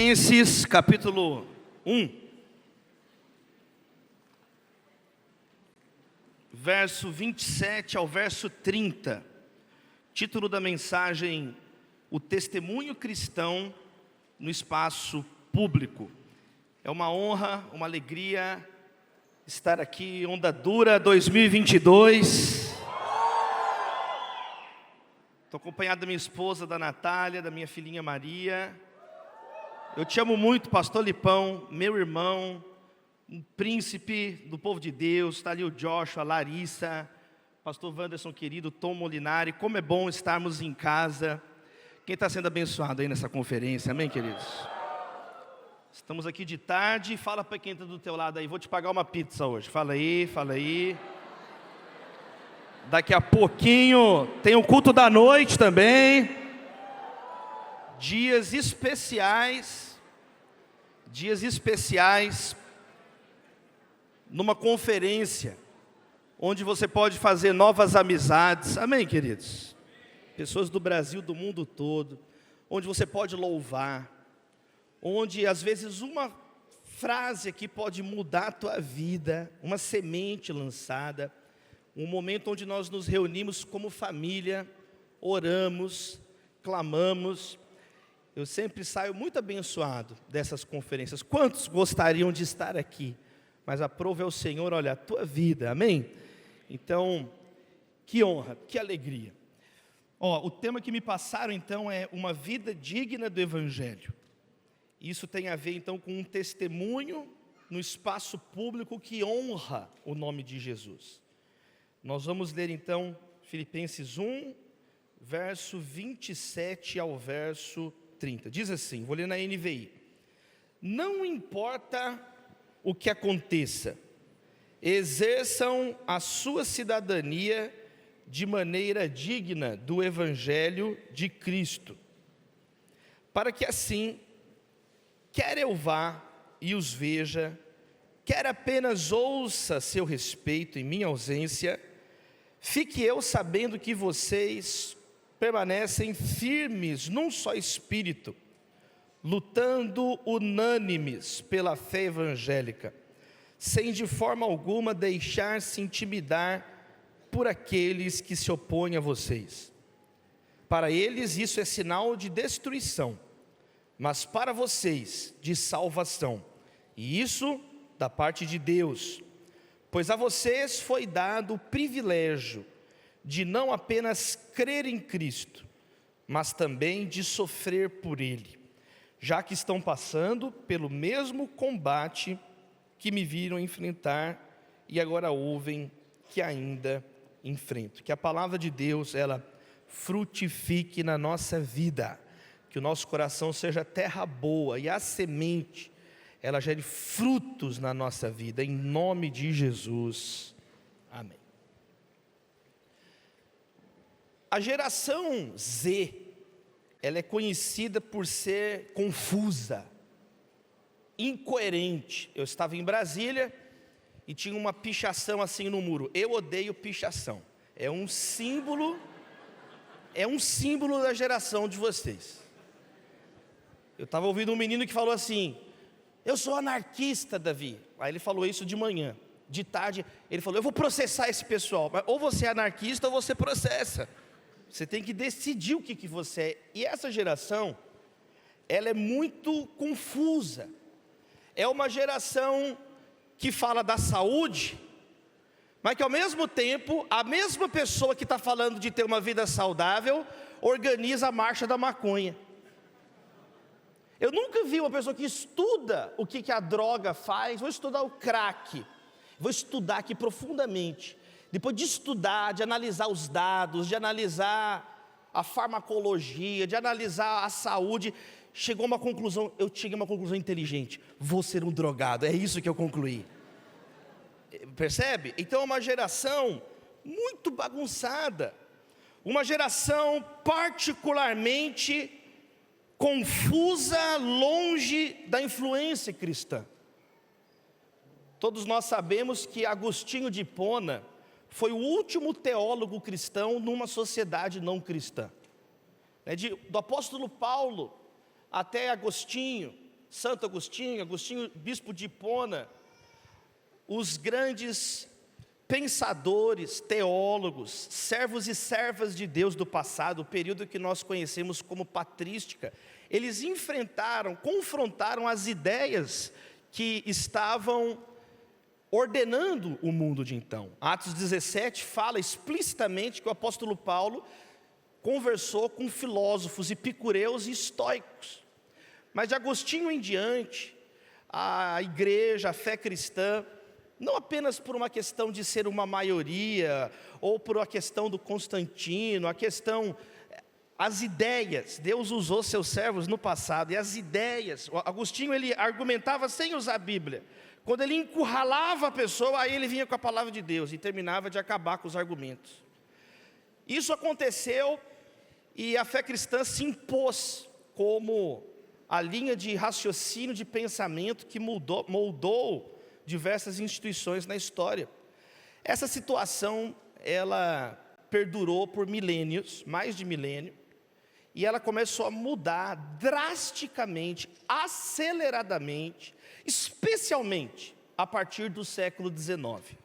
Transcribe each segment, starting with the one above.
Filipenses capítulo 1, verso 27 ao verso 30. Título da mensagem: o testemunho cristão no espaço público. É uma honra, uma alegria estar aqui, Onda Dura 2022. Estou acompanhado da minha esposa, da Natália, da minha filhinha Maria. Eu te amo muito, pastor Lipão, meu irmão, um príncipe do povo de Deus. Está ali o Joshua, a Larissa, pastor Wanderson querido, Tom Molinari. Como é bom estarmos em casa. Quem está sendo abençoado aí nessa conferência, amém, queridos? Estamos aqui de tarde. Fala para quem está do teu lado aí, vou te pagar uma pizza hoje. Fala aí, fala aí. Daqui a pouquinho tem o culto da noite também. Dias especiais numa conferência onde você pode fazer novas amizades. Amém, queridos? Pessoas do Brasil, do mundo todo, onde você pode louvar, onde às vezes uma frase aqui pode mudar a tua vida, uma semente lançada. Um momento onde nós nos reunimos como família, oramos, clamamos. Eu sempre saio muito abençoado dessas conferências. Quantos gostariam de estar aqui? Mas aprove ao Senhor, olha, a tua vida, amém? Então, que honra, que alegria. O tema que me passaram então é uma vida digna do Evangelho. Isso tem a ver então com um testemunho no espaço público que honra o nome de Jesus. Nós vamos ler então Filipenses 1, verso 27 ao verso 30. Diz assim, vou ler na NVI. Não importa o que aconteça, exerçam a sua cidadania de maneira digna do Evangelho de Cristo, para que assim, quer eu vá e os veja, quer apenas ouça seu respeito em minha ausência, fique eu sabendo que vocês permanecem firmes num só espírito, lutando unânimes pela fé evangélica, sem de forma alguma deixar-se intimidar por aqueles que se opõem a vocês. Para eles isso é sinal de destruição, mas para vocês de salvação, e isso da parte de Deus, pois a vocês foi dado o privilégio de não apenas crer em Cristo, mas também de sofrer por Ele, já que estão passando pelo mesmo combate que me viram enfrentar e agora ouvem que ainda enfrento. Que a palavra de Deus, ela frutifique na nossa vida, que o nosso coração seja terra boa e a semente, ela gere frutos na nossa vida, em nome de Jesus, amém. A geração Z, ela é conhecida por ser confusa, incoerente. Eu estava em Brasília e tinha uma pichação assim no muro. Eu odeio pichação. É um símbolo da geração de vocês. Eu estava ouvindo um menino que falou assim: eu sou anarquista, Davi. Aí ele falou isso de manhã. De tarde, ele falou: eu vou processar esse pessoal. Mas ou você é anarquista ou você processa. Você tem que decidir o que você é. E essa geração, ela é muito confusa. É uma geração que fala da saúde, mas que ao mesmo tempo, a mesma pessoa que está falando de ter uma vida saudável, organiza a marcha da maconha. Eu nunca vi uma pessoa que estuda o que a droga faz. Vou estudar o crack, vou estudar aqui profundamente. Depois de estudar, de analisar os dados, de analisar a farmacologia, de analisar a saúde, chegou a uma conclusão. Eu cheguei a uma conclusão inteligente: vou ser um drogado. É isso que eu concluí. Percebe? Então é uma geração muito bagunçada, uma geração particularmente confusa, longe da influência cristã. Todos nós sabemos que Agostinho de Hipona foi o último teólogo cristão numa sociedade não cristã. Do apóstolo Paulo até Agostinho, Santo Agostinho, Agostinho, bispo de Hipona, os grandes pensadores, teólogos, servos e servas de Deus do passado, o período que nós conhecemos como patrística, eles confrontaram as ideias que estavam ordenando o mundo de então. Atos 17 fala explicitamente que o apóstolo Paulo conversou com filósofos epicureus e estoicos. Mas de Agostinho em diante, a igreja, a fé cristã, não apenas por uma questão de ser uma maioria, ou por uma questão do Constantino, as ideias, Deus usou seus servos no passado, e as ideias, Agostinho ele argumentava sem usar a Bíblia. Quando ele encurralava a pessoa, aí ele vinha com a palavra de Deus, e terminava de acabar com os argumentos. Isso aconteceu, e a fé cristã se impôs como a linha de raciocínio, de pensamento que moldou diversas instituições na história. Essa situação, ela perdurou por milênios, mais de milênio, e ela começou a mudar drasticamente, aceleradamente, especialmente a partir do século XIX.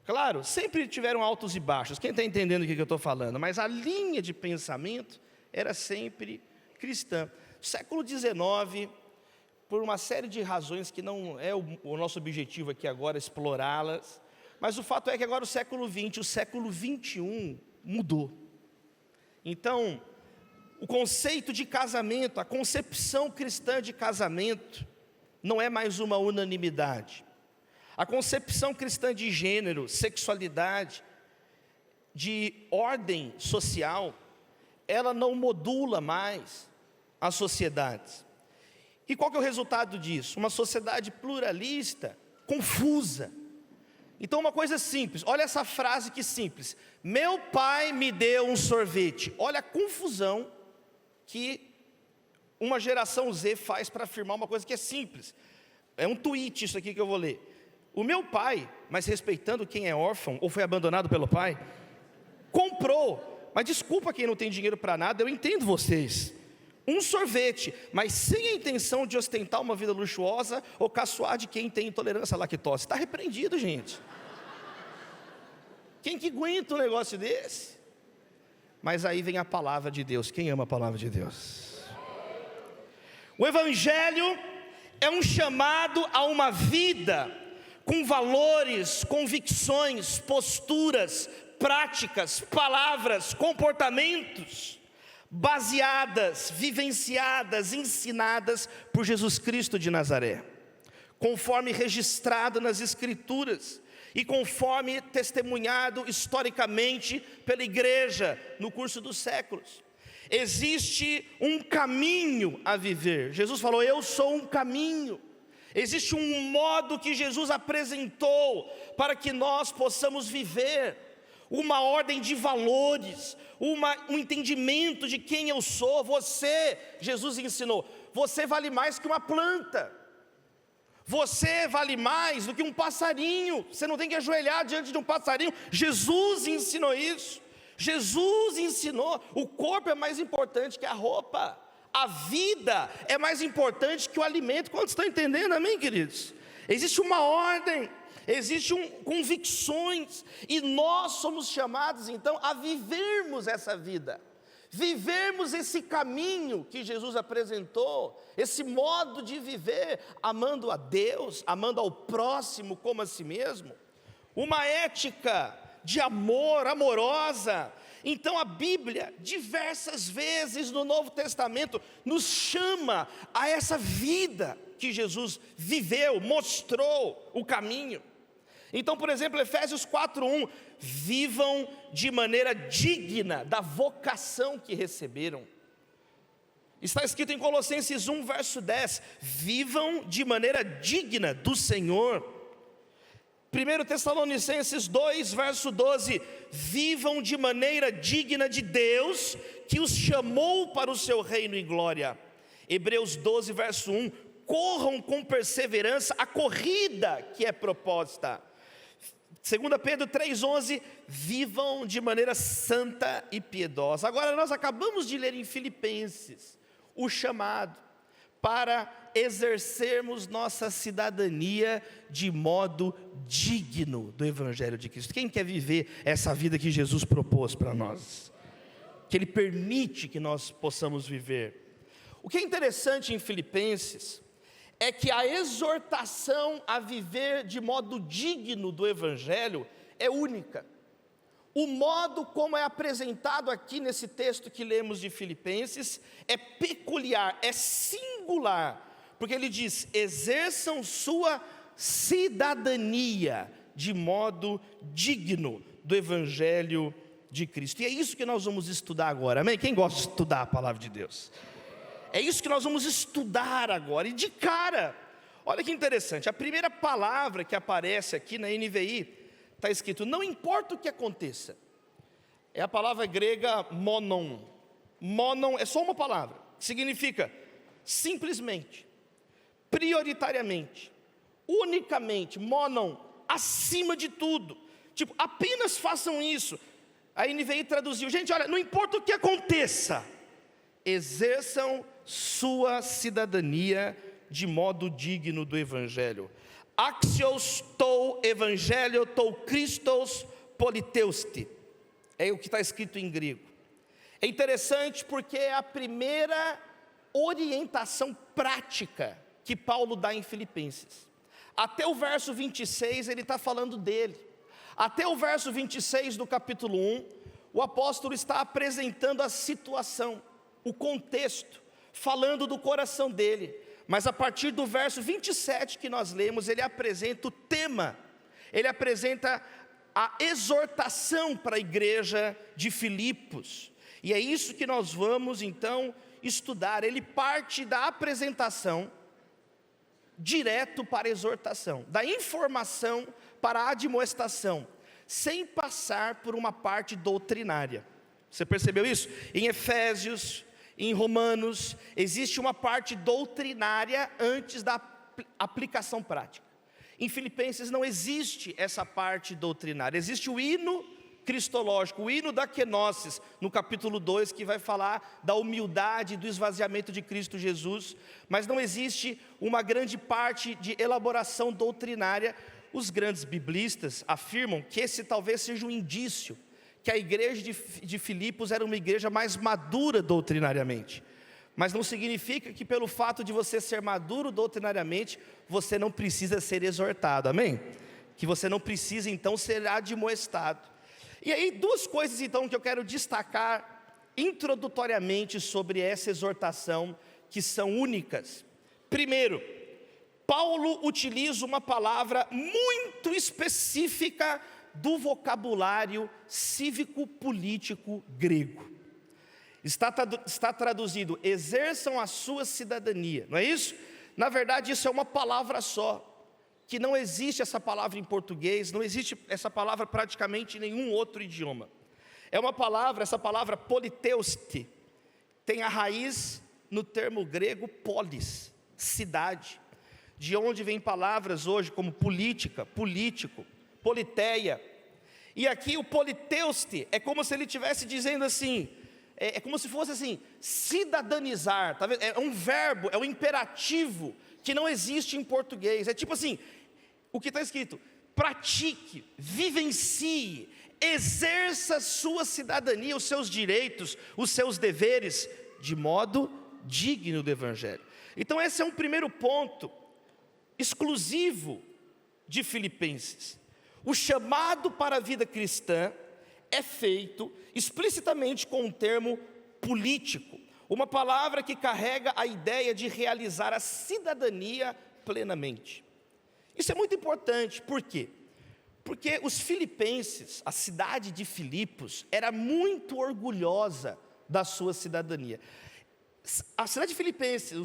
Claro, sempre tiveram altos e baixos, quem está entendendo o que eu estou falando, mas a linha de pensamento era sempre cristã. Século XIX, por uma série de razões que não é o nosso objetivo aqui agora explorá-las, mas o fato é que agora o século XX, o século XXI mudou. Então, o conceito de casamento, a concepção cristã de casamento, não é mais uma unanimidade. A concepção cristã de gênero, sexualidade, de ordem social, ela não modula mais as sociedades. E qual que é o resultado disso? Uma sociedade pluralista, confusa. Então uma coisa simples, olha essa frase que simples: meu pai me deu um sorvete. Olha a confusão que uma geração Z faz para afirmar uma coisa que é simples. É um tweet isso aqui que eu vou ler. O meu pai, mas respeitando quem é órfão ou foi abandonado pelo pai, comprou, mas desculpa quem não tem dinheiro para nada, eu entendo vocês, um sorvete, mas sem a intenção de ostentar uma vida luxuosa ou caçoar de quem tem intolerância à lactose. Está repreendido, gente. Quem que aguenta um negócio desse? Mas aí vem a palavra de Deus. Quem ama a palavra de Deus? O Evangelho é um chamado a uma vida com valores, convicções, posturas, práticas, palavras, comportamentos, baseadas, vivenciadas, ensinadas por Jesus Cristo de Nazaré, conforme registrado nas Escrituras e conforme testemunhado historicamente pela igreja no curso dos séculos. Existe um caminho a viver. Jesus falou: eu sou um caminho. Existe um modo que Jesus apresentou para que nós possamos viver, uma ordem de valores, um entendimento de quem eu sou. Você, Jesus ensinou, você vale mais que uma planta, você vale mais do que um passarinho, você não tem que ajoelhar diante de um passarinho. Jesus ensinou isso. Jesus ensinou, o corpo é mais importante que a roupa, a vida é mais importante que o alimento. Quantos estão entendendo, amém, queridos? Existe uma ordem, existem convicções, e nós somos chamados então a vivermos essa vida, vivermos esse caminho que Jesus apresentou, esse modo de viver, amando a Deus, amando ao próximo como a si mesmo, uma ética de amor, amorosa. Então a Bíblia, diversas vezes no Novo Testamento, nos chama a essa vida que Jesus viveu, mostrou o caminho. Então, por exemplo, Efésios 4:1, vivam de maneira digna da vocação que receberam. Está escrito em Colossenses 1, verso 10, vivam de maneira digna do Senhor. 1 Tessalonicenses 2, verso 12, vivam de maneira digna de Deus, que os chamou para o seu reino e glória. Hebreus 12, verso 1, corram com perseverança a corrida que é proposta. 2 Pedro 3,11, vivam de maneira santa e piedosa. Agora nós acabamos de ler em Filipenses o chamado para exercermos nossa cidadania de modo digno do Evangelho de Cristo. Quem quer viver essa vida que Jesus propôs para nós? Que Ele permite que nós possamos viver. O que é interessante em Filipenses é que a exortação a viver de modo digno do Evangelho é única. O modo como é apresentado aqui nesse texto que lemos de Filipenses é peculiar, é singular, porque ele diz: exerçam sua cidadania de modo digno do Evangelho de Cristo. E é isso que nós vamos estudar agora, amém? Quem gosta de estudar a palavra de Deus? É isso que nós vamos estudar agora, e de cara, olha que interessante, a primeira palavra que aparece aqui na NVI, está escrito: não importa o que aconteça. É a palavra grega monon. Monon é só uma palavra, que significa simplesmente, prioritariamente, unicamente, monon, acima de tudo. Tipo, apenas façam isso. A NVI traduziu: gente, olha, não importa o que aconteça, exerçam sua cidadania de modo digno do Evangelho. Axios tou evangelho tou Christos politeuste. É o que está escrito em grego. É interessante porque é a primeira orientação prática que Paulo dá em Filipenses. Até o verso 26 ele está falando dele. Até o verso 26 do capítulo 1, o apóstolo está apresentando a situação, o contexto, falando do coração dele. Mas a partir do verso 27 que nós lemos, ele apresenta o tema, ele apresenta a exortação para a igreja de Filipos. E é isso que nós vamos então estudar. Ele parte da apresentação direto para a exortação, da informação para a admoestação, sem passar por uma parte doutrinária. Você percebeu isso? Em Efésios, em Romanos, existe uma parte doutrinária antes da aplicação prática. Em Filipenses não existe essa parte doutrinária, existe o hino cristológico, o hino da kenosis, no capítulo 2, que vai falar da humildade, do esvaziamento de Cristo Jesus, mas não existe uma grande parte de elaboração doutrinária. Os grandes biblistas afirmam que esse talvez seja um indício que a igreja de Filipos era uma igreja mais madura doutrinariamente, mas não significa que pelo fato de você ser maduro doutrinariamente, você não precisa ser exortado, amém? Que você não precisa então ser admoestado. E aí duas coisas então que eu quero destacar introdutoriamente sobre essa exortação, que são únicas. Primeiro, Paulo utiliza uma palavra muito específica do vocabulário cívico-político grego. Está traduzido: exerçam a sua cidadania, não é isso? Na verdade isso é uma palavra só, que não existe essa palavra em português, não existe essa palavra praticamente em nenhum outro idioma. É uma palavra, essa palavra politeuste, tem a raiz no termo grego polis, cidade, de onde vem palavras hoje como política, político, politeia. E aqui o politeuste é como se ele estivesse dizendo assim, é como se fosse assim, cidadanizar, tá vendo? É um verbo, é um imperativo que não existe em português. É tipo assim, o que está escrito: pratique, vivencie, exerça sua cidadania, os seus direitos, os seus deveres, de modo digno do Evangelho. Então esse é um primeiro ponto exclusivo de Filipenses. O chamado para a vida cristã é feito explicitamente com um termo político, uma palavra que carrega a ideia de realizar a cidadania plenamente. Isso é muito importante, por quê? Porque os filipenses, a cidade de Filipos, era muito orgulhosa da sua cidadania. A cidade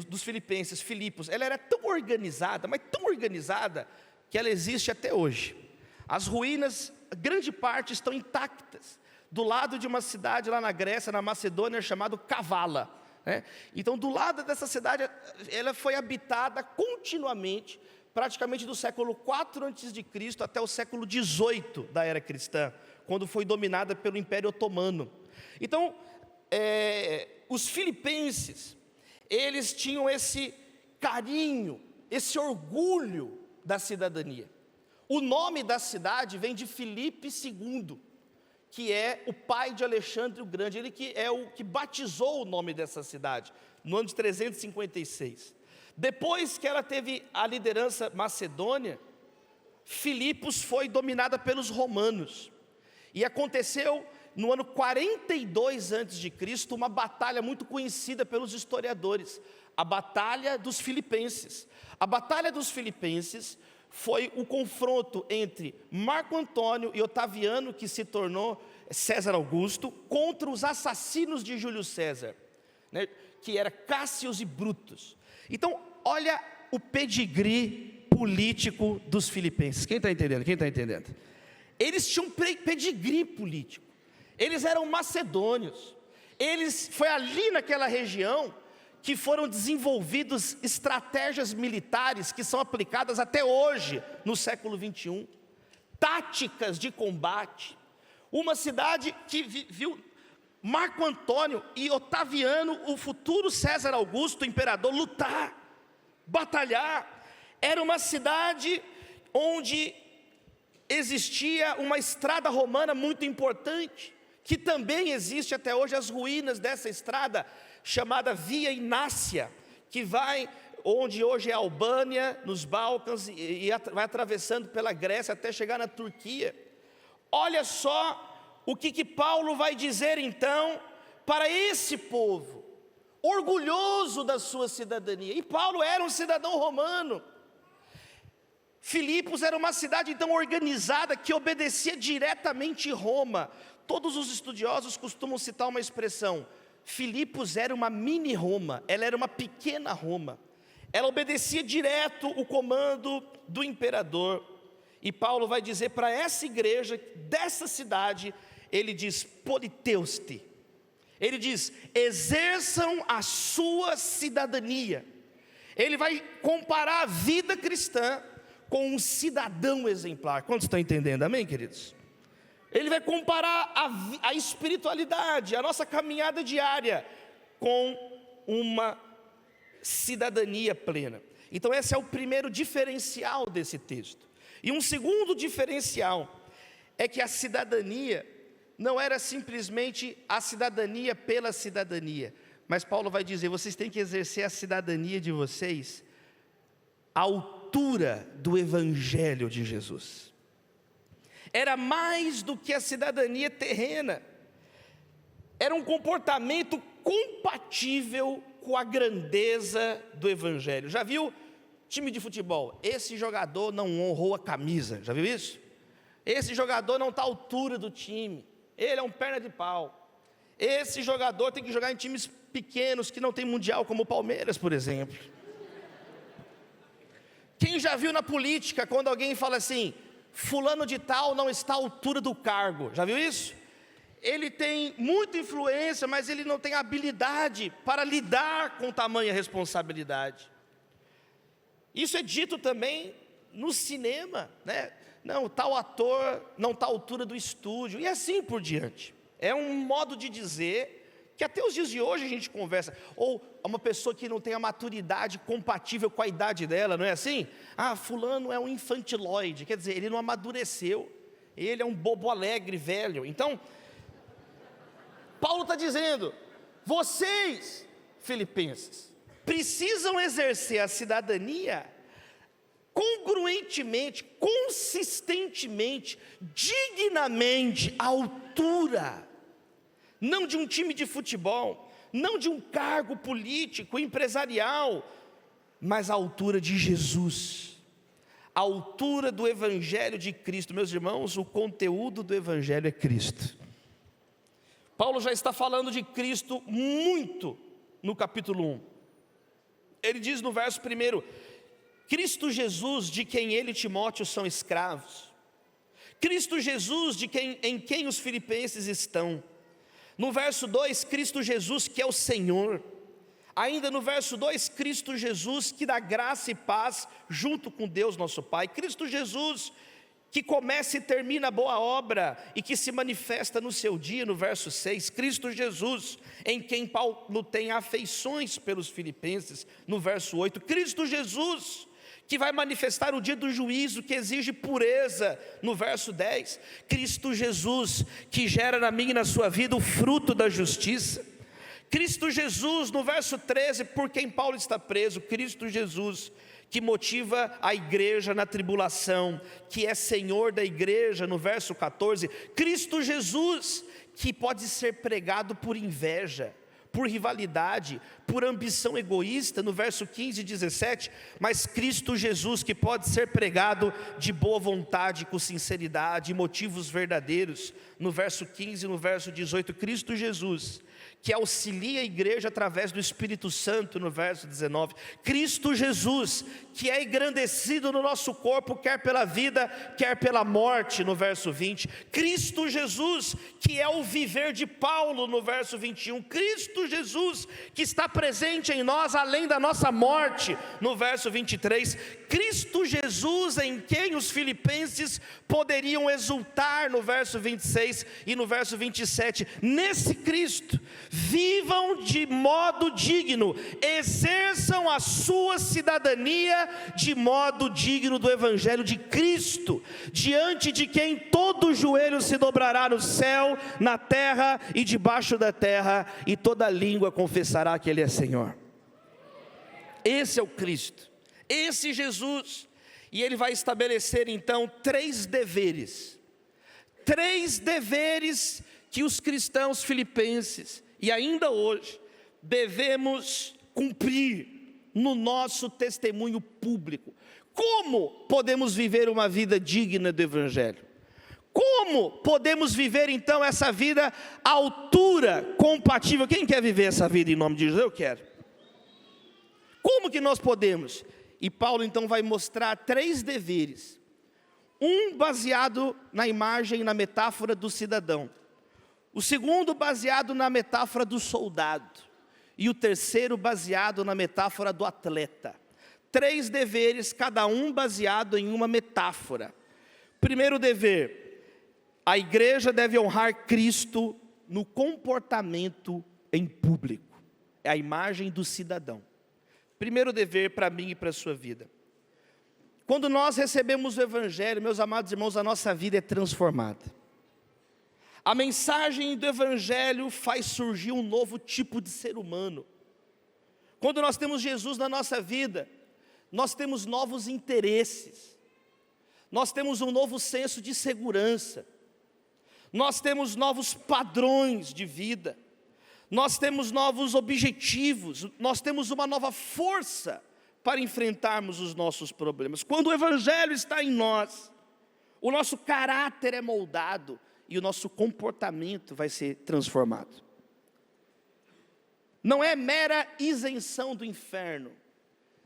dos filipenses, Filipos, ela era tão organizada, mas tão organizada, que ela existe até hoje. As ruínas, grande parte, estão intactas, do lado de uma cidade lá na Grécia, na Macedônia, chamada Kavala, né? Então do lado dessa cidade, ela foi habitada continuamente, praticamente do século 4 a.C. até o século 18 da era cristã, quando foi dominada pelo Império Otomano. Então, os filipenses, eles tinham esse carinho, esse orgulho da cidadania. O nome da cidade vem de Filipe II, que é o pai de Alexandre o Grande, ele que é o que batizou o nome dessa cidade, no ano de 356. Depois que ela teve a liderança macedônia, Filipos foi dominada pelos romanos, e aconteceu no ano 42 a.C., uma batalha muito conhecida pelos historiadores, a Batalha dos Filipenses. A Batalha dos Filipenses foi o confronto entre Marco Antônio e Otaviano, que se tornou César Augusto, contra os assassinos de Júlio César, né, que era Cássio e Brutus. Então, olha o pedigree político dos filipenses. Quem está entendendo? Quem está entendendo? Eles tinham pedigree político. Eles eram macedônios. Foi ali naquela região que foram desenvolvidas estratégias militares que são aplicadas até hoje, no século 21. Táticas de combate. Uma cidade que viu Marco Antônio e Otaviano, o futuro César Augusto, imperador, lutar, batalhar. Era uma cidade onde existia uma estrada romana muito importante, que também existe até hoje as ruínas dessa estrada, chamada Via Inácia, que vai onde hoje é a Albânia, nos Balcãs, e vai atravessando pela Grécia até chegar na Turquia. Olha só o que Paulo vai dizer então para esse povo, orgulhoso da sua cidadania. E Paulo era um cidadão romano. Filipos era uma cidade então organizada que obedecia diretamente Roma. Todos os estudiosos costumam citar uma expressão: Filipos era uma mini Roma, ela era uma pequena Roma. Ela obedecia direto o comando do imperador. E Paulo vai dizer para essa igreja, dessa cidade, ele diz politeuste. Ele diz, exerçam a sua cidadania. Ele vai comparar a vida cristã com um cidadão exemplar. Quantos estão entendendo? Amém, queridos? Ele vai comparar a espiritualidade, a nossa caminhada diária, com uma cidadania plena. Então esse é o primeiro diferencial desse texto. E um segundo diferencial é que a cidadania não era simplesmente a cidadania pela cidadania, mas Paulo vai dizer, vocês têm que exercer a cidadania de vocês à altura do Evangelho de Jesus. Era mais do que a cidadania terrena, era um comportamento compatível com a grandeza do Evangelho. Já viu time de futebol? Esse jogador não honrou a camisa, já viu isso? Esse jogador não está à altura do time, ele é um perna de pau. Esse jogador tem que jogar em times pequenos que não tem mundial, como o Palmeiras, por exemplo. Quem já viu na política, quando alguém fala assim, fulano de tal não está à altura do cargo, já viu isso? Ele tem muita influência, mas ele não tem habilidade para lidar com tamanha responsabilidade. Isso é dito também no cinema, né? Não, tal ator não está à altura do estúdio, e assim por diante. É um modo de dizer que até os dias de hoje a gente conversa, ou uma pessoa que não tem a maturidade compatível com a idade dela, não é assim? Ah, fulano é um infantiloide, quer dizer, ele não amadureceu, ele é um bobo alegre velho. Então, Paulo está dizendo, vocês, filipenses, precisam exercer a cidadania congruentemente, consistentemente, dignamente, à altura, não de um time de futebol, não de um cargo político, empresarial, mas à altura de Jesus, à altura do Evangelho de Cristo. Meus irmãos, o conteúdo do Evangelho é Cristo. Paulo já está falando de Cristo muito no capítulo 1. Ele diz no verso 1, Cristo Jesus, de quem ele e Timóteo são escravos. Cristo Jesus, em quem os filipenses estão. No verso 2, Cristo Jesus, que é o Senhor. Ainda no verso 2, Cristo Jesus, que dá graça e paz junto com Deus nosso Pai. Cristo Jesus, que começa e termina a boa obra, e que se manifesta no seu dia, no verso 6, Cristo Jesus, em quem Paulo tem afeições pelos filipenses, no verso 8, Cristo Jesus, que vai manifestar o dia do juízo, que exige pureza, no verso 10, Cristo Jesus, que gera na minha e na sua vida o fruto da justiça, Cristo Jesus, no verso 13, por quem Paulo está preso, Cristo Jesus, que motiva a igreja na tribulação, que é Senhor da igreja, no verso 14, Cristo Jesus, que pode ser pregado por inveja, por rivalidade, por ambição egoísta, no verso 15 e 17, mas Cristo Jesus, que pode ser pregado de boa vontade, com sinceridade, motivos verdadeiros, no verso 15 e no verso 18, Cristo Jesus, que auxilia a igreja através do Espírito Santo, no verso 19, Cristo Jesus, que é engrandecido no nosso corpo, quer pela vida, quer pela morte, no verso 20, Cristo Jesus, que é o viver de Paulo, no verso 21, Cristo Jesus, que está presente em nós, além da nossa morte, no verso 23, Cristo Jesus, em quem os filipenses poderiam exultar, no verso 26 e no verso 27, nesse Cristo, vivam de modo digno, exerçam a sua cidadania de modo digno do Evangelho de Cristo, diante de quem todo joelho se dobrará no céu, na terra e debaixo da terra, e toda língua confessará que Ele é Senhor. Esse é o Cristo, esse Jesus, e Ele vai estabelecer então três deveres que os cristãos filipenses, e ainda hoje, devemos cumprir no nosso testemunho público. Como podemos viver uma vida digna do Evangelho? Como podemos viver então essa vida à altura, compatível? Quem quer viver essa vida em nome de Jesus? Eu quero. Como que nós podemos? E Paulo então vai mostrar três deveres. Um baseado na imagem e na metáfora do cidadão. O segundo baseado na metáfora do soldado. E o terceiro baseado na metáfora do atleta. Três deveres, cada um baseado em uma metáfora. Primeiro dever: a igreja deve honrar Cristo no comportamento em público. É a imagem do cidadão. Primeiro dever para mim e para a sua vida. Quando nós recebemos o Evangelho, meus amados irmãos, a nossa vida é transformada. A mensagem do Evangelho faz surgir um novo tipo de ser humano. Quando nós temos Jesus na nossa vida, nós temos novos interesses, nós temos um novo senso de segurança, nós temos novos padrões de vida, nós temos novos objetivos, nós temos uma nova força para enfrentarmos os nossos problemas. Quando o Evangelho está em nós, o nosso caráter é moldado, e o nosso comportamento vai ser transformado. Não é mera isenção do inferno.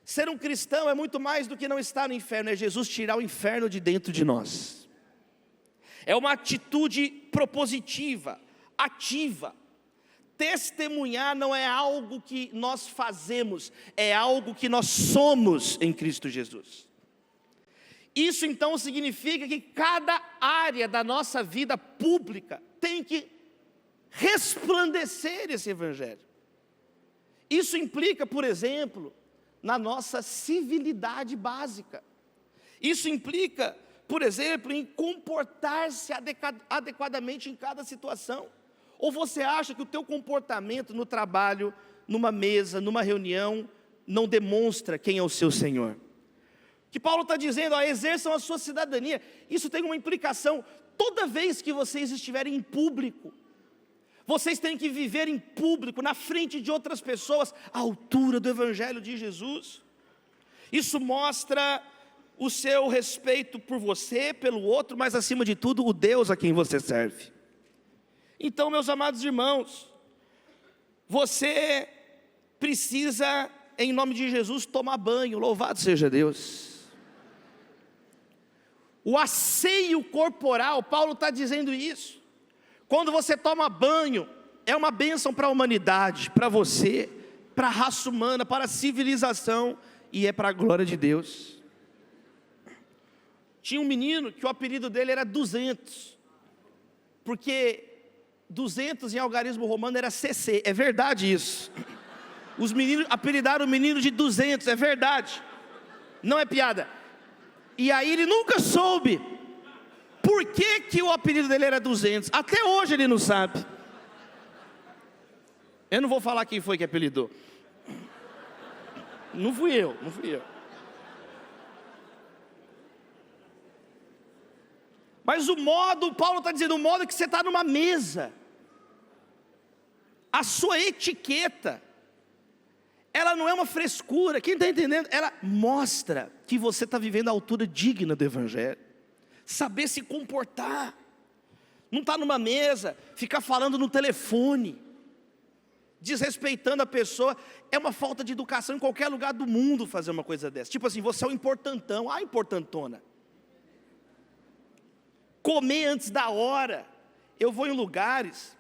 Ser um cristão é muito mais do que não estar no inferno, é Jesus tirar o inferno de dentro de nós. É uma atitude propositiva, ativa. Testemunhar não é algo que nós fazemos, é algo que nós somos em Cristo Jesus. Isso então significa que cada área da nossa vida pública tem que resplandecer esse Evangelho. Isso implica, por exemplo, na nossa civilidade básica. Isso implica, por exemplo, em comportar-se adequadamente em cada situação. Ou você acha que o teu comportamento no trabalho, numa mesa, numa reunião, não demonstra quem é o seu Senhor? Que Paulo está dizendo, exerçam a sua cidadania. Isso tem uma implicação. Toda vez que vocês estiverem em público, vocês têm que viver em público, na frente de outras pessoas, à altura do Evangelho de Jesus. Isso mostra o seu respeito por você, pelo outro, mas acima de tudo, o Deus a quem você serve. Então, meus amados irmãos, você precisa, em nome de Jesus, tomar banho, louvado seja Deus. O asseio corporal, Paulo está dizendo isso. Quando você toma banho, é uma bênção para a humanidade, para você, para a raça humana, para a civilização, e é para a glória de Deus. Tinha um menino que o apelido dele era 200, porque 200 em algarismo romano era CC, é verdade isso. Os meninos apelidaram o menino de 200, é verdade, não é piada. E aí ele nunca soube por que o apelido dele era 200, até hoje ele não sabe. Eu não vou falar quem foi que apelidou. Não fui eu. Mas Paulo está dizendo, o modo que você está numa mesa, a sua etiqueta, ela não é uma frescura, quem está entendendo? Ela mostra que você está vivendo a altura digna do Evangelho, saber se comportar, não está numa mesa, ficar falando no telefone, desrespeitando a pessoa, é uma falta de educação em qualquer lugar do mundo fazer uma coisa dessa, tipo assim, você é o importantão, a importantona, comer antes da hora. Eu vou em lugares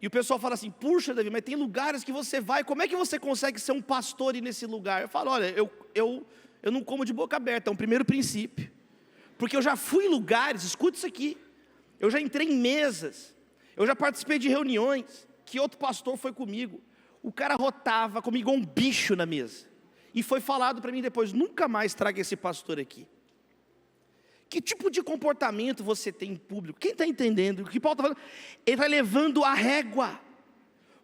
e o pessoal fala assim, puxa Davi, mas tem lugares que você vai, como é que você consegue ser um pastor e ir nesse lugar? Eu falo, olha, eu não como de boca aberta, é um primeiro princípio, porque eu já fui em lugares, escuta isso aqui, eu já entrei em mesas, eu já participei de reuniões, que outro pastor foi comigo, o cara rotava comigo igual um bicho na mesa, e foi falado para mim depois, nunca mais traga esse pastor aqui. Que tipo de comportamento você tem em público? Quem está entendendo? O que Paulo está falando? Ele está levando a régua.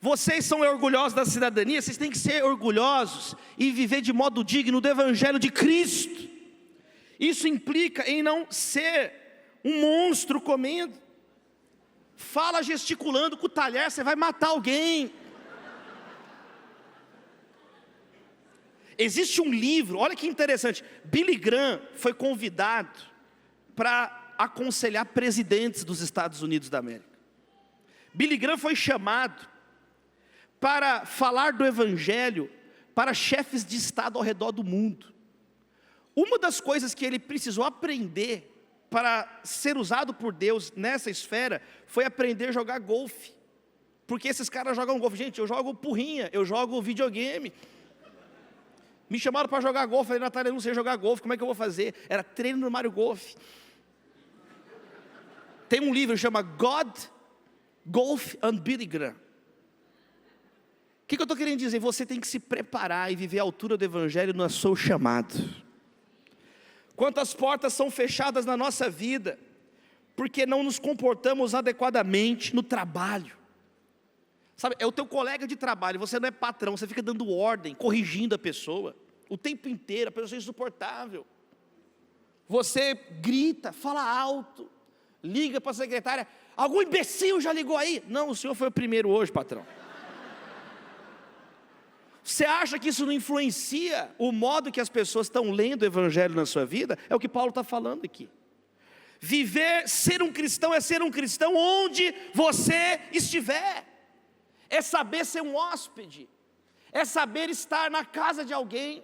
Vocês são orgulhosos da cidadania, vocês têm que ser orgulhosos e viver de modo digno do Evangelho de Cristo. Isso implica em não ser um monstro comendo. Fala gesticulando com o talher, você vai matar alguém. Existe um livro, olha que interessante, Billy Graham foi convidado para aconselhar presidentes dos Estados Unidos da América. Billy Graham foi chamado para falar do Evangelho para chefes de Estado ao redor do mundo. Uma das coisas que ele precisou aprender para ser usado por Deus nessa esfera foi aprender a jogar golfe. Porque esses caras jogam golfe. Gente, eu jogo porrinha, eu jogo videogame. Me chamaram para jogar golfe, falei, Natália, eu não sei jogar golfe, como é que eu vou fazer? Era treino no Mario Golf. Tem um livro que chama God, Golf and Billy Graham. O que eu estou querendo dizer? Você tem que se preparar e viver a altura do Evangelho no seu chamado. Quantas portas são fechadas na nossa vida, porque não nos comportamos adequadamente no trabalho. Sabe, é o teu colega de trabalho, você não é patrão, você fica dando ordem, corrigindo a pessoa, o tempo inteiro, a pessoa é insuportável. Você grita, fala alto, liga para a secretária, algum imbecil já ligou aí? Não, o senhor foi o primeiro hoje, patrão. Você acha que isso não influencia o modo que as pessoas estão lendo o Evangelho na sua vida? É o que Paulo está falando aqui. Viver, ser um cristão é ser um cristão onde você estiver. É saber ser um hóspede, é saber estar na casa de alguém.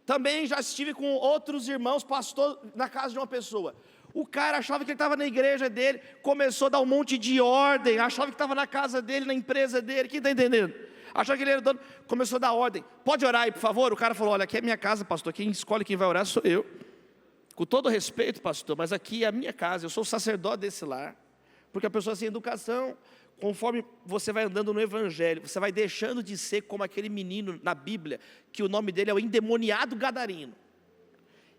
Também já estive com outros irmãos, pastor, na casa de uma pessoa. O cara achava que ele estava na igreja dele, começou a dar um monte de ordem, achava que estava na casa dele, na empresa dele, quem está entendendo? Achava que ele era dono, começou a dar ordem, pode orar aí por favor? O cara falou, olha, aqui é minha casa, pastor, quem escolhe quem vai orar sou eu. Com todo respeito, pastor, mas aqui é a minha casa, eu sou o sacerdote desse lar. Porque a pessoa sem educação, conforme você vai andando no Evangelho, você vai deixando de ser como aquele menino na Bíblia, que o nome dele é o endemoniado gadareno.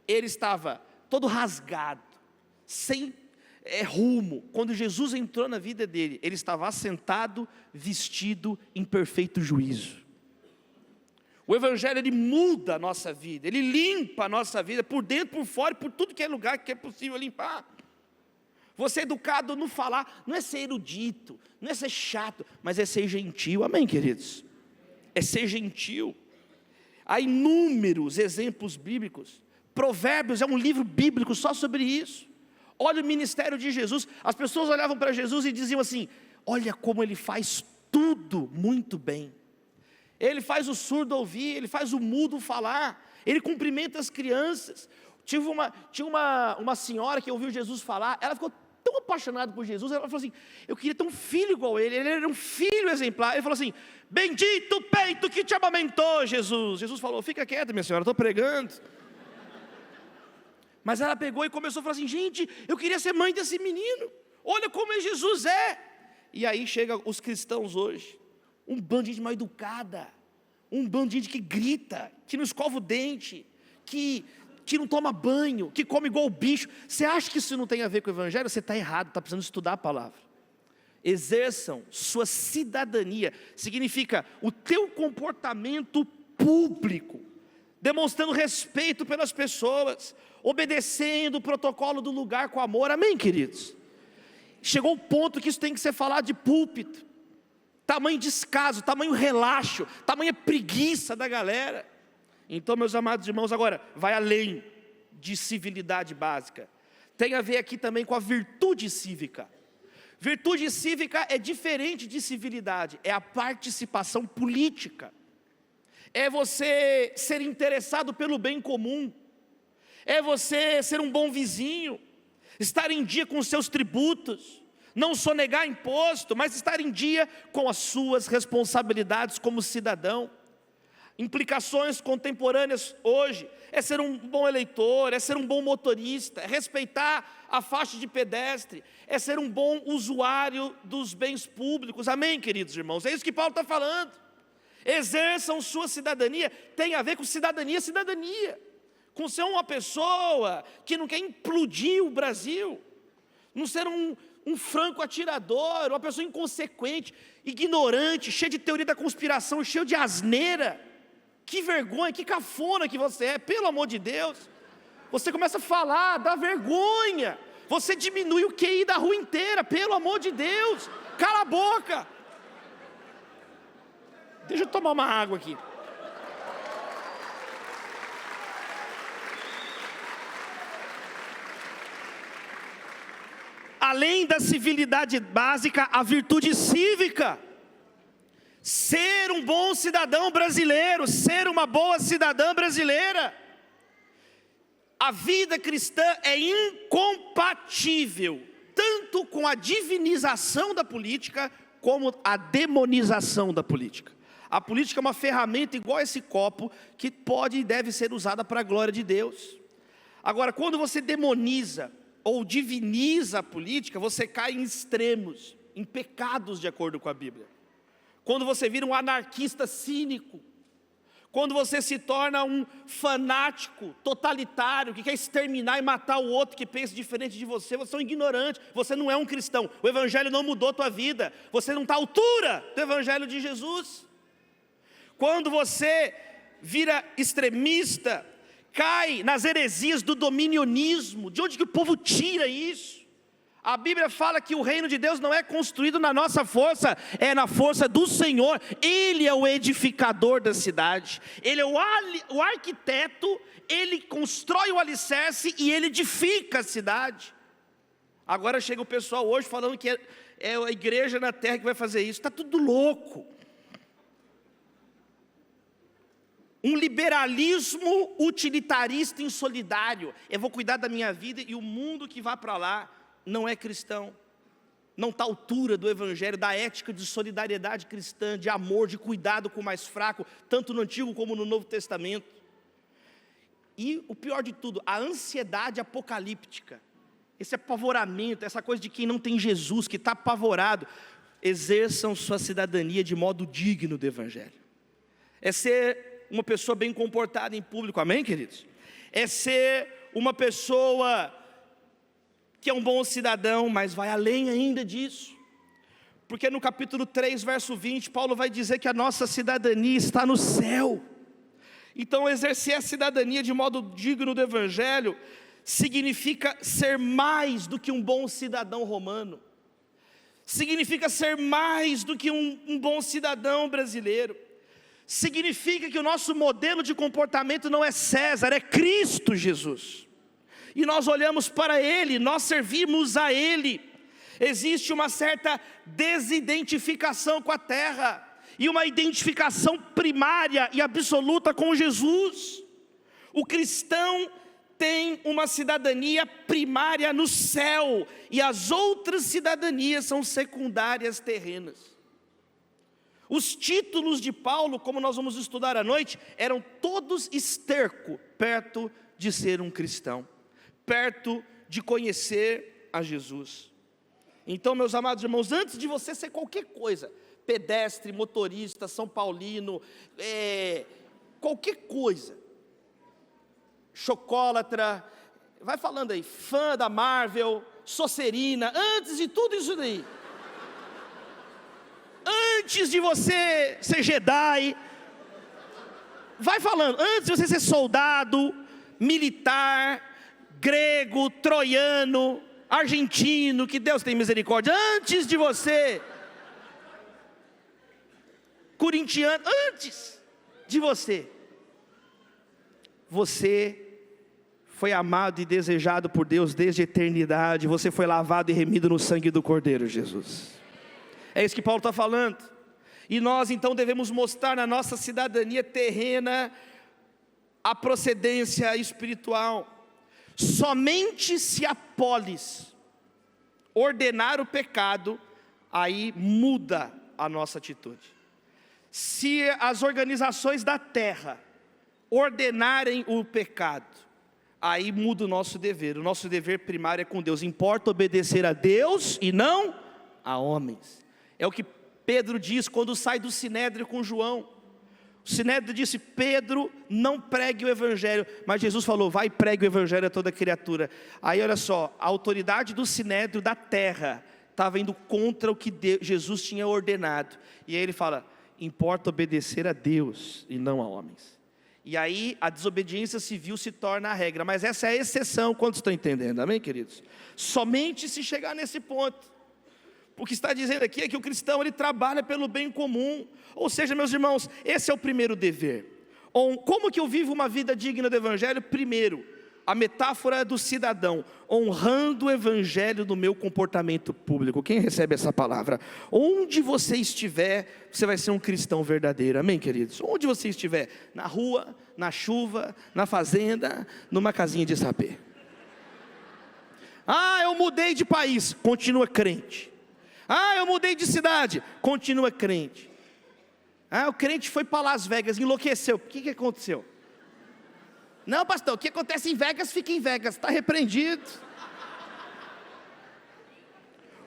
Ele estava todo rasgado, sem rumo. Quando Jesus entrou na vida dele, ele estava assentado, vestido em perfeito juízo. O Evangelho, ele muda a nossa vida, ele limpa a nossa vida, por dentro, por fora, por tudo que é lugar que é possível limpar. Você educado no falar, não é ser erudito, não é ser chato, mas é ser gentil, amém, queridos? É ser gentil. Há inúmeros exemplos bíblicos. Provérbios é um livro bíblico só sobre isso. Olha o ministério de Jesus, as pessoas olhavam para Jesus e diziam assim, olha como ele faz tudo muito bem. Ele faz o surdo ouvir, ele faz o mudo falar, ele cumprimenta as crianças. Tinha uma senhora que ouviu Jesus falar, ela ficou tão apaixonada por Jesus, ela falou assim, eu queria ter um filho igual ele era um filho exemplar. Ele falou assim, bendito o peito que te amamentou, Jesus. Jesus falou, fica quieta minha senhora, estou pregando. Mas ela pegou e começou a falar assim: gente, eu queria ser mãe desse menino, olha como Jesus é. E aí chega os cristãos hoje, um bando de gente mal educada, um bando de gente que grita, que não escova o dente, que não toma banho, que come igual o bicho. Você acha que isso não tem a ver com o evangelho? Você está errado, está precisando estudar a palavra. Exerçam sua cidadania, significa o teu comportamento público, demonstrando respeito pelas pessoas, obedecendo o protocolo do lugar com amor. Amém, queridos? Chegou o ponto que isso tem que ser falado de púlpito. Tamanho descaso, tamanho relaxo, tamanha preguiça da galera. Então, meus amados irmãos, agora vai além de civilidade básica. Tem a ver aqui também com a virtude cívica. Virtude cívica é diferente de civilidade, é a participação política. É você ser interessado pelo bem comum. É você ser um bom vizinho, estar em dia com os seus tributos, não sonegar imposto, mas estar em dia com as suas responsabilidades como cidadão. Implicações contemporâneas hoje é ser um bom eleitor, é ser um bom motorista, é respeitar a faixa de pedestre, é ser um bom usuário dos bens públicos. Amém, queridos irmãos? É isso que Paulo está falando. Exerçam sua cidadania, tem a ver com cidadania, com ser uma pessoa que não quer implodir o Brasil, não ser um franco atirador, uma pessoa inconsequente, ignorante, cheia de teoria da conspiração, cheio de asneira. Que vergonha, que cafona que você é, pelo amor de Deus. Você começa a falar, dá vergonha. Você diminui o QI da rua inteira, pelo amor de Deus. Cala a boca. Deixa eu tomar uma água aqui. Além da civilidade básica, a virtude cívica. Ser um bom cidadão brasileiro, ser uma boa cidadã brasileira. A vida cristã é incompatível, tanto com a divinização da política, como a demonização da política. A política é uma ferramenta igual a esse copo, que pode e deve ser usada para a glória de Deus. Agora, quando você demoniza ou diviniza a política, você cai em extremos, em pecados de acordo com a Bíblia. Quando você vira um anarquista cínico, quando você se torna um fanático totalitário, que quer exterminar e matar o outro que pensa diferente de você, você é um ignorante, você não é um cristão, o evangelho não mudou a tua vida, você não está à altura do evangelho de Jesus. Quando você vira extremista, cai nas heresias do dominionismo. De onde que o povo tira isso? A Bíblia fala que o reino de Deus não é construído na nossa força, é na força do Senhor. Ele é o edificador da cidade, Ele é o arquiteto, Ele constrói o alicerce e Ele edifica a cidade. Agora chega o pessoal hoje falando que é a igreja na terra que vai fazer isso. Está tudo louco. Um liberalismo utilitarista insolidário. Eu vou cuidar da minha vida e o mundo que vai para lá não é cristão, não está à altura do evangelho, da ética de solidariedade cristã, de amor, de cuidado com o mais fraco, tanto no Antigo como no Novo Testamento. E o pior de tudo, a ansiedade apocalíptica, esse apavoramento, essa coisa de quem não tem Jesus, que está apavorado. Exerçam sua cidadania de modo digno do evangelho. É ser uma pessoa bem comportada em público, amém, queridos? É ser uma pessoa que é um bom cidadão, mas vai além ainda disso. Porque no capítulo 3, verso 20, Paulo vai dizer que a nossa cidadania está no céu. Então, exercer a cidadania de modo digno do evangelho significa ser mais do que um bom cidadão romano. Significa ser mais do que um bom cidadão brasileiro. Significa que o nosso modelo de comportamento não é César, é Cristo Jesus. E nós olhamos para Ele, nós servimos a Ele. Existe uma certa desidentificação com a terra, e uma identificação primária e absoluta com Jesus. O cristão tem uma cidadania primária no céu, e as outras cidadanias são secundárias terrenas. Os títulos de Paulo, como nós vamos estudar à noite, eram todos esterco perto de ser um cristão. perto de conhecer a Jesus. Então, meus amados irmãos, antes de você ser qualquer coisa, pedestre, motorista, São Paulino, qualquer coisa, chocólatra, vai falando aí, fã da Marvel, Sonserina, antes de tudo isso daí, antes de você ser Jedi, vai falando, antes de você ser soldado, militar, grego, troiano, argentino, que Deus tem misericórdia, antes de você, corintiano, antes de você foi amado e desejado por Deus desde a eternidade, você foi lavado e remido no sangue do Cordeiro Jesus. É isso que Paulo está falando. E nós então devemos mostrar na nossa cidadania terrena a procedência espiritual. Somente se a polis ordenar o pecado, aí muda a nossa atitude. Se as organizações da terra ordenarem o pecado, aí muda o nosso dever. O nosso dever primário é com Deus. Importa obedecer a Deus e não a homens. É o que Pedro diz quando sai do Sinédrio com João. O Sinédrio disse: Pedro, não pregue o evangelho. Mas Jesus falou: vai, pregue o evangelho a toda criatura. Aí olha só, a autoridade do Sinédrio da terra estava indo contra o que Jesus tinha ordenado. E aí ele fala: importa obedecer a Deus e não a homens. E aí a desobediência civil se torna a regra. Mas essa é a exceção, quantos estão entendendo? Amém, queridos? Somente se chegar nesse ponto. O que está dizendo aqui é que o cristão, ele trabalha pelo bem comum. Ou seja, meus irmãos, esse é o primeiro dever. Como que eu vivo uma vida digna do evangelho? Primeiro, a metáfora do cidadão, honrando o evangelho no meu comportamento público. Quem recebe essa palavra? Onde você estiver, você vai ser um cristão verdadeiro. Amém, queridos? Onde você estiver, na rua, na chuva, na fazenda, numa casinha de sapê. Ah, eu mudei de país, continua crente. Ah, eu mudei de cidade, continua crente. Ah, o crente foi para Las Vegas, enlouqueceu. O que aconteceu? Não, pastor, o que acontece em Vegas, fica em Vegas, está repreendido.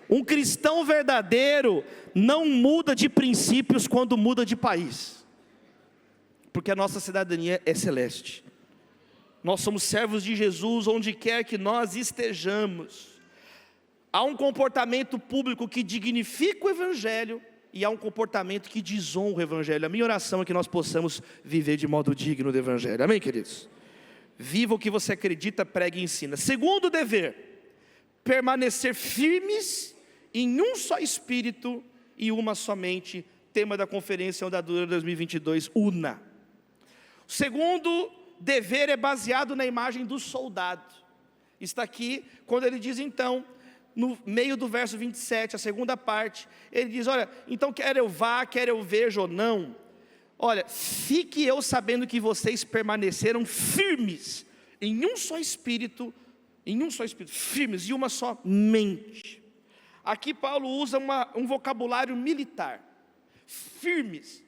Um cristão verdadeiro não muda de princípios quando muda de país, porque a nossa cidadania é celeste. Nós somos servos de Jesus onde quer que nós estejamos. Há um comportamento público que dignifica o evangelho e há um comportamento que desonra o evangelho. A minha oração é que nós possamos viver de modo digno do evangelho. Amém, queridos? Viva o que você acredita, pregue e ensina. Segundo dever, permanecer firmes em um só espírito e uma somente. Tema da conferência Andadura 2022, una. O segundo dever é baseado na imagem do soldado. Está aqui quando ele diz então, no meio do verso 27, a segunda parte, ele diz: olha, então quer eu vá, quer eu veja ou não, olha, fique eu sabendo que vocês permaneceram firmes, em um só espírito, firmes, e uma só mente. Aqui Paulo usa um vocabulário militar, firmes,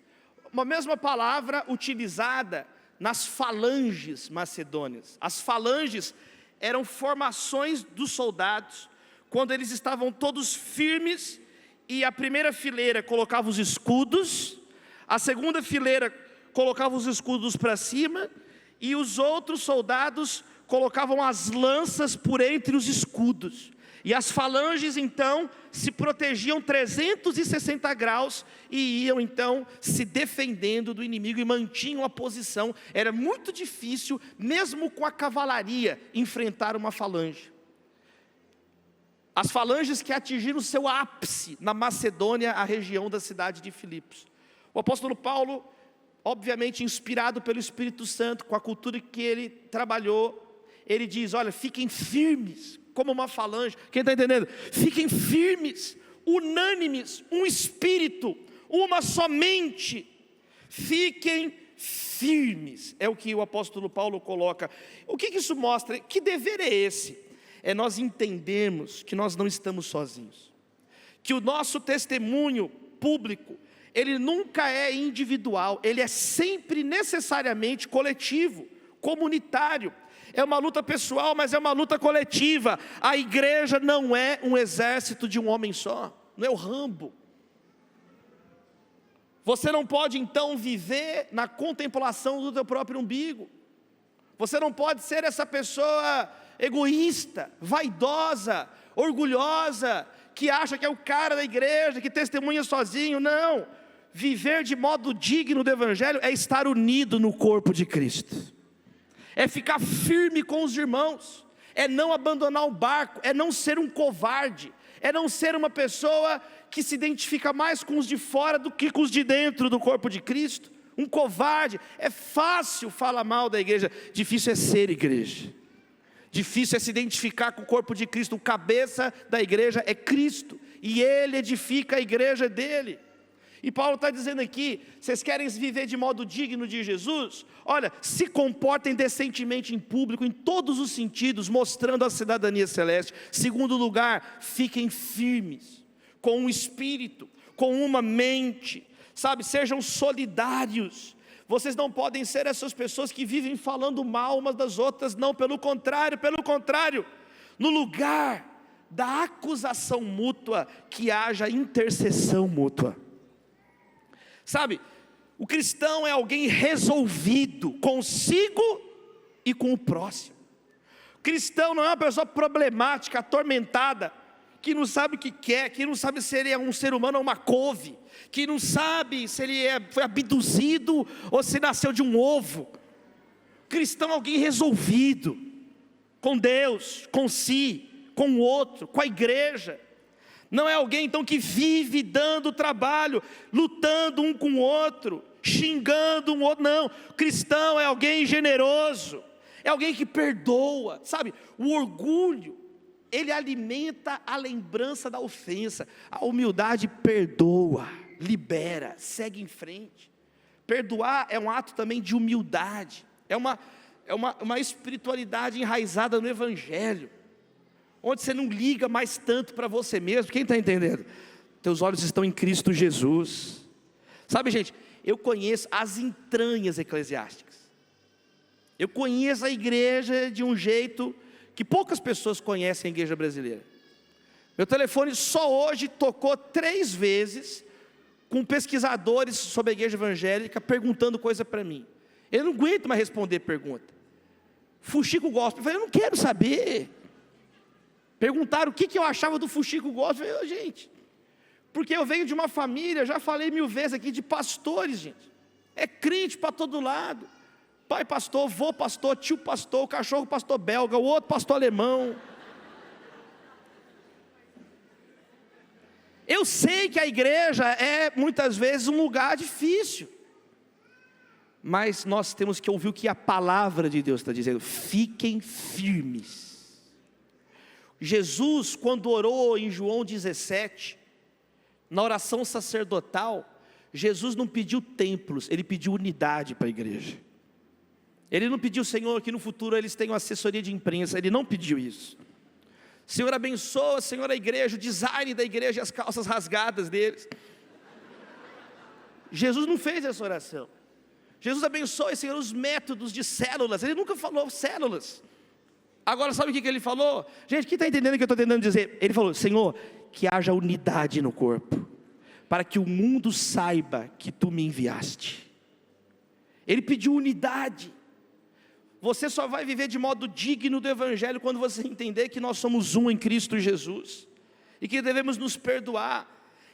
uma mesma palavra utilizada nas falanges macedônias. As falanges eram formações dos soldados, quando eles estavam todos firmes, e a primeira fileira colocava os escudos, a segunda fileira colocava os escudos para cima, e os outros soldados colocavam as lanças por entre os escudos, e as falanges então se protegiam 360 graus, e iam então se defendendo do inimigo, e mantinham a posição. Era muito difícil, mesmo com a cavalaria, enfrentar uma falange. As falanges que atingiram seu ápice na Macedônia, a região da cidade de Filipos. O apóstolo Paulo, obviamente inspirado pelo Espírito Santo, com a cultura que ele trabalhou, ele diz: olha, fiquem firmes, como uma falange. Quem está entendendo? Fiquem firmes, unânimes, um espírito, uma só mente. Fiquem firmes, é o que o apóstolo Paulo coloca. O que isso mostra? Que dever é esse? É nós entendermos que nós não estamos sozinhos, que o nosso testemunho público, ele nunca é individual, ele é sempre necessariamente coletivo, comunitário. É uma luta pessoal, mas é uma luta coletiva. A igreja não é um exército de um homem só, não é o Rambo. Você não pode então viver na contemplação do teu próprio umbigo. Você não pode ser essa pessoa egoísta, vaidosa, orgulhosa, que acha que é o cara da igreja, que testemunha sozinho. Não, viver de modo digno do evangelho é estar unido no corpo de Cristo, é ficar firme com os irmãos, é não abandonar o barco, é não ser um covarde, é não ser uma pessoa que se identifica mais com os de fora do que com os de dentro do corpo de Cristo. Um covarde. É fácil falar mal da igreja, difícil é ser igreja, difícil é se identificar com o corpo de Cristo. O cabeça da igreja é Cristo, e Ele edifica a igreja dele. E Paulo está dizendo aqui: vocês querem viver de modo digno de Jesus? Olha, se comportem decentemente em público, em todos os sentidos, mostrando a cidadania celeste. Segundo lugar, fiquem firmes, com um espírito, com uma mente, sabe, sejam solidários. Vocês não podem ser essas pessoas que vivem falando mal umas das outras, não, pelo contrário, no lugar da acusação mútua, que haja intercessão mútua. Sabe, o cristão é alguém resolvido consigo e com o próximo. O cristão não é uma pessoa problemática, atormentada, que não sabe o que quer, que não sabe se ele é um ser humano ou uma couve, que não sabe se ele foi abduzido ou se nasceu de um ovo. O cristão é alguém resolvido com Deus, com si, com o outro, com a igreja. Não é alguém então que vive dando trabalho, lutando um com o outro, xingando um outro. Não, o cristão é alguém generoso, é alguém que perdoa. Sabe, o orgulho, ele alimenta a lembrança da ofensa. A humildade perdoa, libera, segue em frente. Perdoar é um ato também de humildade, é uma espiritualidade enraizada no evangelho, onde você não liga mais tanto para você mesmo. Quem está entendendo? Teus olhos estão em Cristo Jesus. Sabe, gente, eu conheço as entranhas eclesiásticas, eu conheço a igreja de um jeito que poucas pessoas conhecem a igreja brasileira. Meu telefone só hoje tocou 3 vezes, com pesquisadores sobre a igreja evangélica, perguntando coisa para mim. Eu não aguento mais responder pergunta. Fuxico Gospel, eu falei, eu não quero saber. Perguntaram o que eu achava do Fuxico Gospel. Eu falei, gente, porque eu venho de uma família, já falei 1000 vezes aqui, de pastores, gente. É crente para todo lado. Pai pastor, vô pastor, tio pastor, o cachorro pastor belga, o outro pastor alemão. Eu sei que a igreja é muitas vezes um lugar difícil, mas nós temos que ouvir o que a palavra de Deus está dizendo. Fiquem firmes. Jesus, quando orou em João 17, na oração sacerdotal, Jesus não pediu templos, Ele pediu unidade para a igreja. Ele não pediu, Senhor, que no futuro eles tenham assessoria de imprensa. Ele não pediu isso. Senhor, abençoa, Senhor, a igreja, o design da igreja e as calças rasgadas deles. Jesus não fez essa oração. Jesus abençoe, Senhor, os métodos de células. Ele nunca falou células. Agora sabe o que ele falou? Gente, quem está entendendo o que eu estou tentando dizer? Ele falou, Senhor, que haja unidade no corpo, para que o mundo saiba que Tu me enviaste. Ele pediu unidade. Você só vai viver de modo digno do evangelho quando você entender que nós somos um em Cristo Jesus, e que devemos nos perdoar.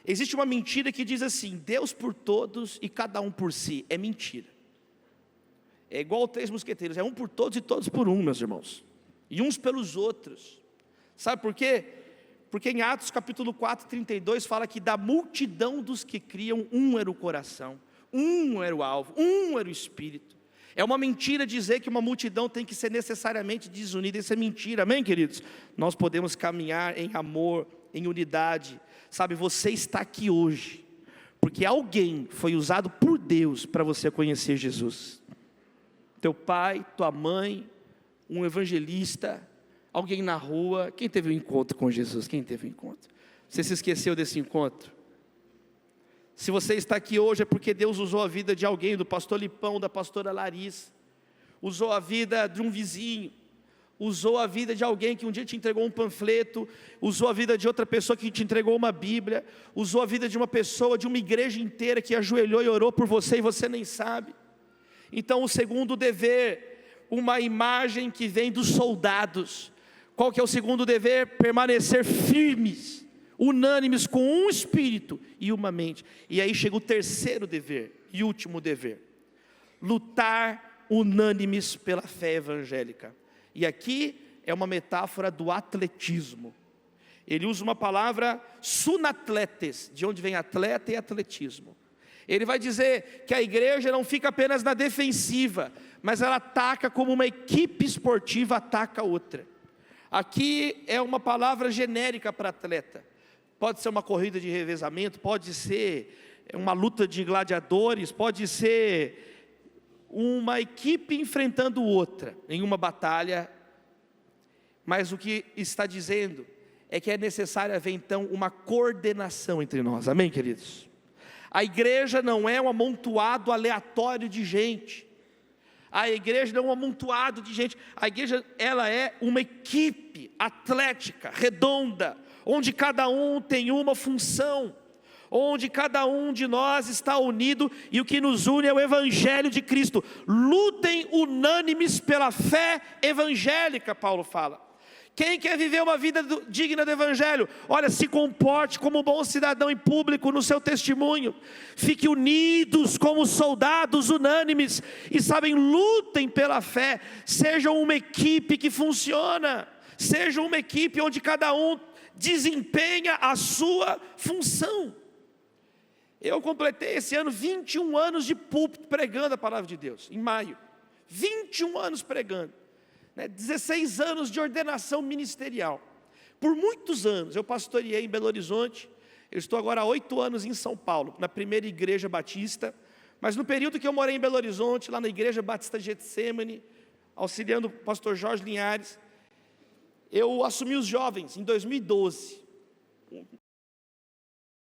Existe uma mentira que diz assim: Deus por todos e cada um por si. É mentira. É igual aos 3 mosqueteiros, é um por todos e todos por um, meus irmãos, e uns pelos outros. Sabe por quê? Porque em Atos capítulo 4, 32 fala que da multidão dos que criam, um era o coração, um era o alvo, um era o espírito. É uma mentira dizer que uma multidão tem que ser necessariamente desunida. Isso é mentira, amém, queridos? Nós podemos caminhar em amor, em unidade. Sabe, você está aqui hoje porque alguém foi usado por Deus para você conhecer Jesus. Teu pai, tua mãe, um evangelista, alguém na rua. Quem teve um encontro com Jesus? Quem teve um encontro? Você se esqueceu desse encontro? Se você está aqui hoje é porque Deus usou a vida de alguém, do pastor Lipão, da pastora Larissa, usou a vida de um vizinho, usou a vida de alguém que um dia te entregou um panfleto, usou a vida de outra pessoa que te entregou uma Bíblia, usou a vida de uma pessoa, de uma igreja inteira que ajoelhou e orou por você e você nem sabe. Então o segundo dever, uma imagem que vem dos soldados. Qual que é o segundo dever? Permanecer firmes, unânimes, com um espírito e uma mente. E aí chega o terceiro dever e último dever: lutar unânimes pela fé evangélica. E aqui é uma metáfora do atletismo. Ele usa uma palavra sunatletes, de onde vem atleta e atletismo. Ele vai dizer que a igreja não fica apenas na defensiva, mas ela ataca como uma equipe esportiva ataca outra. Aqui é uma palavra genérica para atleta. Pode ser uma corrida de revezamento, pode ser uma luta de gladiadores, pode ser uma equipe enfrentando outra em uma batalha. Mas o que está dizendo é que é necessário haver então uma coordenação entre nós, amém, queridos? A igreja não é um amontoado aleatório de gente. A igreja não é um amontoado de gente. A igreja, ela é uma equipe atlética, redonda, onde cada um tem uma função, onde cada um de nós está unido, e o que nos une é o Evangelho de Cristo. Lutem unânimes pela fé evangélica, Paulo fala. Quem quer viver uma vida digna do Evangelho? Olha, se comporte como um bom cidadão em público no seu testemunho. Fique unidos como soldados unânimes. E sabem, lutem pela fé. Sejam uma equipe que funciona. Sejam uma equipe onde cada um desempenha a sua função. Eu completei esse ano 21 anos de púlpito pregando a palavra de Deus, em maio. 21 anos pregando. 16 anos de ordenação ministerial. Por muitos anos eu pastoreei em Belo Horizonte. Eu estou agora há 8 anos em São Paulo, na primeira igreja batista. Mas no período que eu morei em Belo Horizonte, lá na igreja batista Getsemane, auxiliando o pastor Jorge Linhares, eu assumi os jovens em 2012.